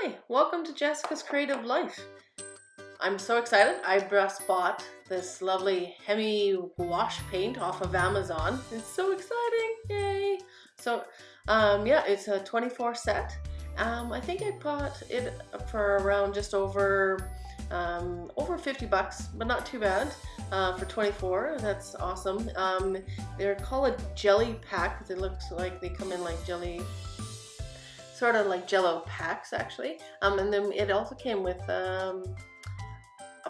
Hi, welcome to Jessica's Creative Life. I'm so excited. I just bought this lovely Himi Gouache paint off of Amazon. It's so exciting, yay! So, yeah, it's a 24 set. I think I bought it for around just over 50 bucks, but not too bad for 24. That's awesome. They're called a jelly pack because it looks like they come in like jelly, sort of like Jello packs actually. And then it also came with a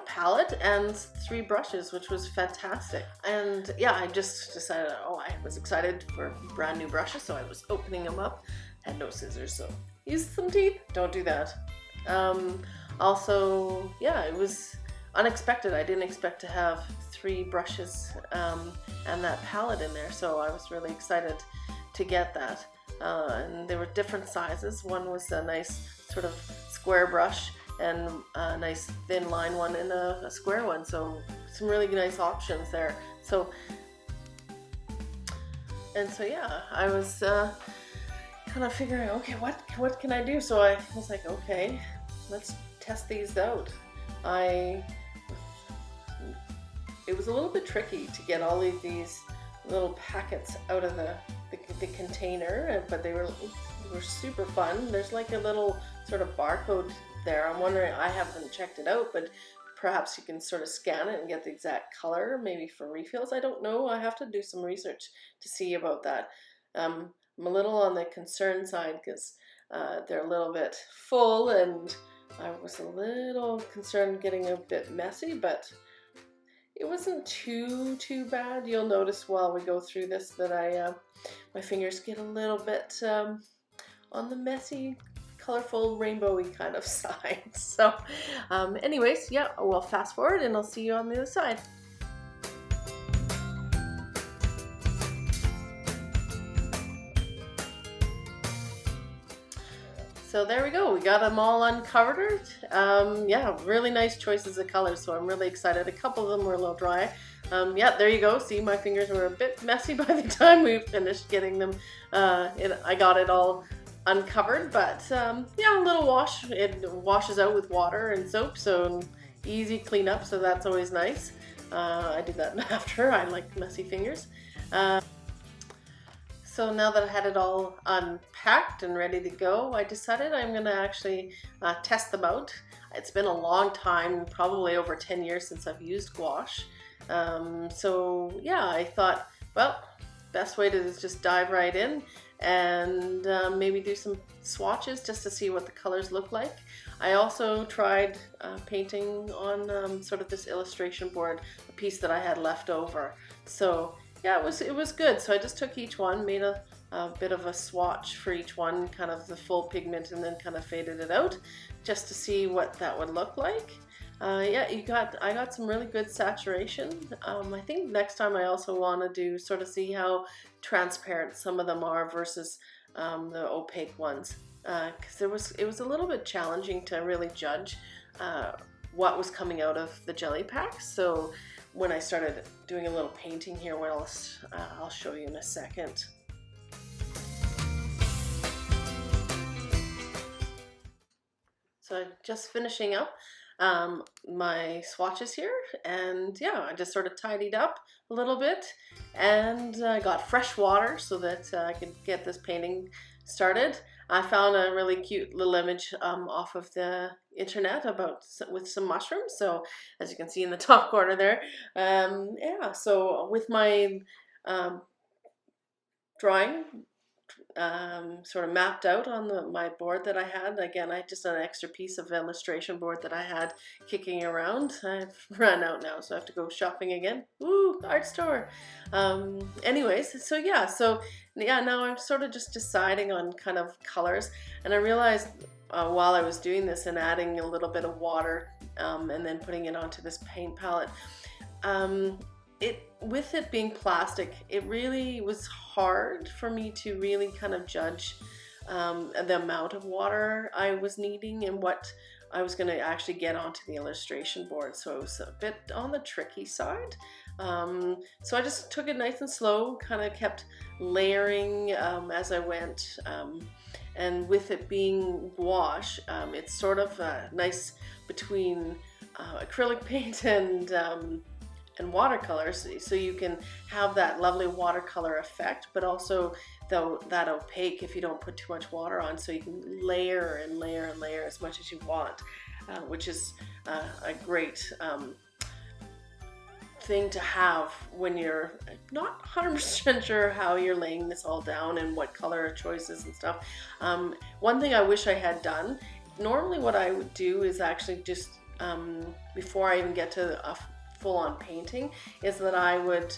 palette and 3 brushes, which was fantastic. And yeah, I just decided, I was excited for brand new brushes, so I was opening them up. Had no scissors, so used some teeth. Don't do that. Also, yeah, it was unexpected. I didn't expect to have 3 brushes and that palette in there, so I was really excited to get that. And there were different sizes. One was a nice sort of square brush and a nice thin line one and a square one, so some really nice options there. So yeah, I was kind of figuring, okay, what can I do? So I was like, okay, let's test these out. It was a little bit tricky to get all of these little packets out of the container, but they were super fun. There's like a little sort of barcode there. I'm wondering, I haven't checked it out, but perhaps you can sort of scan it and get the exact color, maybe for refills. I don't know. I have to do some research to see about that. I'm a little on the concerned side because they're a little bit full, and I was a little concerned getting a bit messy, but it wasn't too bad. You'll notice while we go through this that my fingers get a little bit on the messy, colorful, rainbowy kind of side. So anyways, yeah, we'll fast forward and I'll see you on the other side. So there we go, we got them all uncovered. Yeah, really nice choices of colors, so I'm really excited. A couple of them were a little dry. Yeah, there you go. See, my fingers were a bit messy by the time we finished getting them. I got it all uncovered, but yeah, a little wash. It washes out with water and soap, so easy cleanup, so that's always nice. I did that after. I like messy fingers. So now that I had it all unpacked and ready to go, I decided I'm going to actually test them out. It's been a long time, probably over 10 years since I've used gouache. So yeah, I thought, well, best way to is just dive right in and maybe do some swatches just to see what the colors look like. I also tried painting on sort of this illustration board, a piece that I had left over. So yeah, it was good. So I just took each one, made a bit of a swatch for each one, kind of the full pigment, and then kind of faded it out just to see what that would look like. Yeah, I got some really good saturation. I think next time I also want to do sort of see how transparent some of them are versus the opaque ones, because it was a little bit challenging to really judge what was coming out of the jelly packs. So when I started doing a little painting here, what else I'll show you in a second. So I'm just finishing up my swatches here, and yeah, I just sort of tidied up a little bit, and I got fresh water so that I could get this painting started. I found a really cute little image off of the internet with some mushrooms. So as you can see in the top corner there, yeah. So with my drawing sort of mapped out on my board that I had. Again, I just had an extra piece of illustration board that I had kicking around. I've run out now, so I have to go shopping again. Woo, art store. Anyways, so yeah, now I'm sort of just deciding on kind of colors, and I realized while I was doing this and adding a little bit of water and then putting it onto this paint palette, with it being plastic, it really was hard for me to really kind of judge the amount of water I was needing and what I was going to actually get onto the illustration board. So it was a bit on the tricky side. So I just took it nice and slow, kind of kept layering as I went. and with it being gouache, it's sort of nice between acrylic paint and watercolors, so you can have that lovely watercolor effect, but also though that opaque if you don't put too much water on, so you can layer and layer and layer as much as you want, which is a great thing to have when you're not 100% sure how you're laying this all down and what color choices and stuff. One thing I wish I had done, normally what I would do is actually just before I even get to a full-on painting, is that I would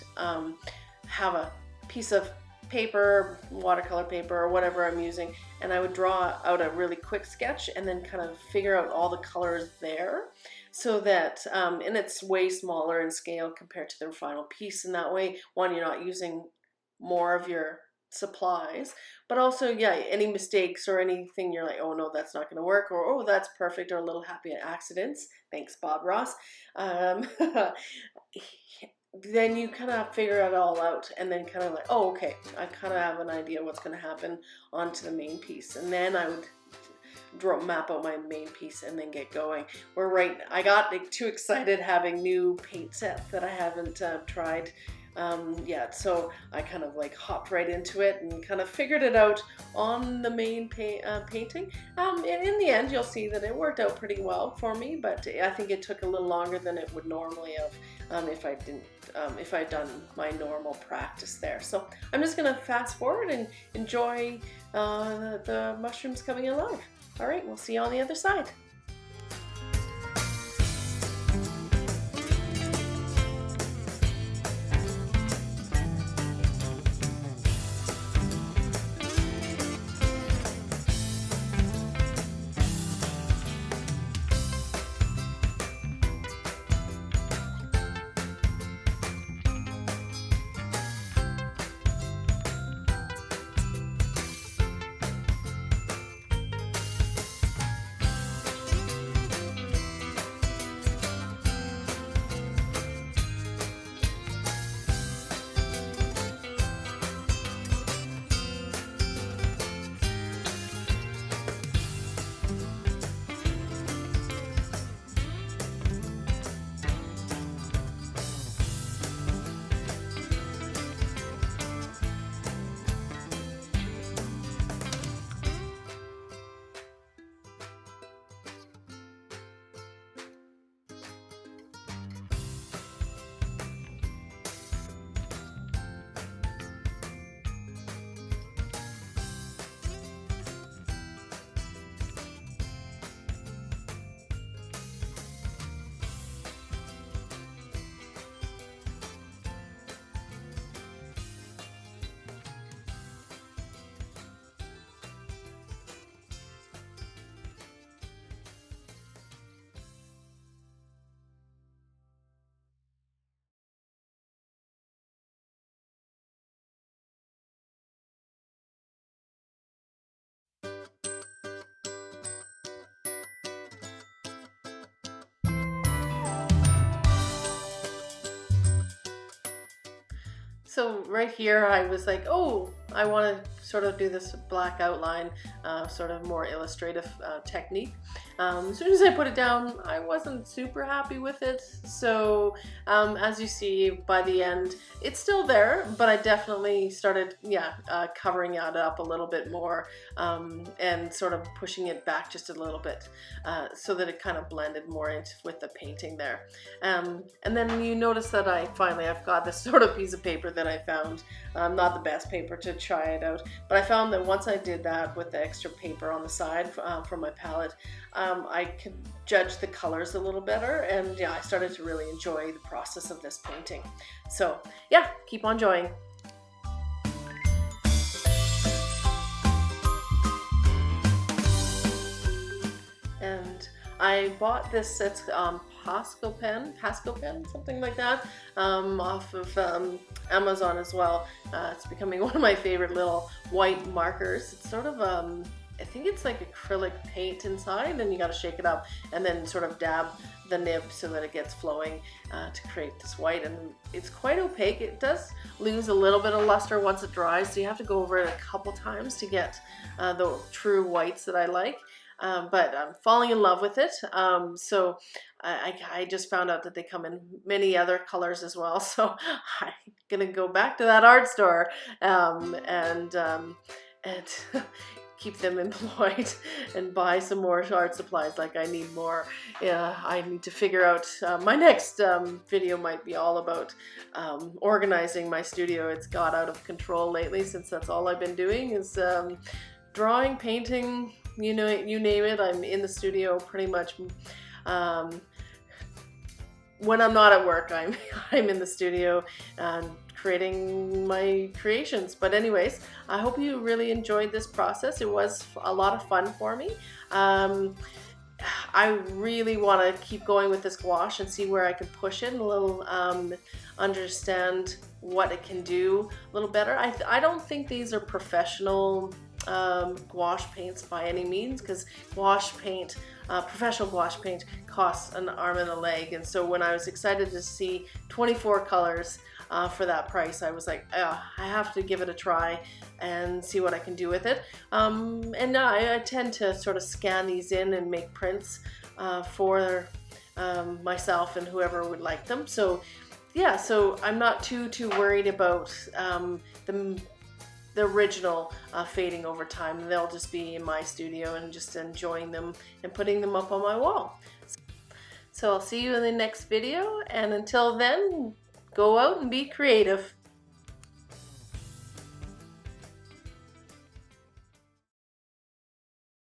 have a piece of paper, watercolor paper or whatever I'm using, and I would draw out a really quick sketch and then kind of figure out all the colors there, so that and it's way smaller in scale compared to the final piece, and that way, one, you're not using more of your supplies, but also, yeah, any mistakes or anything you're like, oh no, that's not going to work, or oh, that's perfect, or a little happy accidents, thanks Bob Ross, then you kind of figure it all out, and then kind of like, oh, okay, I kind of have an idea what's going to happen onto the main piece, and then I would map out my main piece and then get going. I got like, too excited having new paint sets that I haven't tried yet, so I kind of like hopped right into it and kind of figured it out on the main painting, and in the end you'll see that it worked out pretty well for me, but I think it took a little longer than it would normally have if I'd done my normal practice there. So I'm just gonna fast forward and enjoy the mushrooms coming alive. All right, we'll see you on the other side. So right here I was like, oh, I want to sort of do this black outline, sort of more illustrative technique. As soon as I put it down, I wasn't super happy with it. So as you see, by the end, it's still there, but I definitely started, covering it up a little bit more and sort of pushing it back just a little bit so that it kind of blended more into with the painting there. And then you notice that I've got this sort of piece of paper that I found, not the best paper to try it out, but I found that once I did that with the extra paper on the side from my palette, I could judge the colors a little better, and I started to really enjoy the process of this painting. So yeah, keep on enjoying. And I bought this, it's Pasco pen, something like that, off of Amazon as well. It's becoming one of my favorite little white markers. It's sort of I think it's like acrylic paint inside, and you got to shake it up and then sort of dab the nib so that it gets flowing to create this white. And it's quite opaque. It does lose a little bit of luster once it dries, so you have to go over it a couple times to get the true whites that I like. But I'm falling in love with it. So I just found out that they come in many other colors as well. So I'm gonna go back to that art store and keep them employed and buy some more art supplies. Like I need more. I need to figure out, my next video might be all about organizing my studio. It's got out of control lately, since that's all I've been doing is drawing, painting, you know, you name it. I'm in the studio pretty much. When I'm not at work, I'm in the studio creating my creations. But anyways, I hope you really enjoyed this process. It was a lot of fun for me. I really want to keep going with this gouache and see where I can push it a little, understand what it can do a little better. I don't think these are professional gouache paints by any means, because gouache paint, professional gouache paint, costs an arm and a leg. And so when I was excited to see 24 colors for that price, I was like, I have to give it a try and see what I can do with it. And I tend to sort of scan these in and make prints for myself and whoever would like them. So yeah, so I'm not too worried about the original fading over time. They'll just be in my studio and just enjoying them and putting them up on my wall. So I'll see you in the next video, and until then, go out and be creative.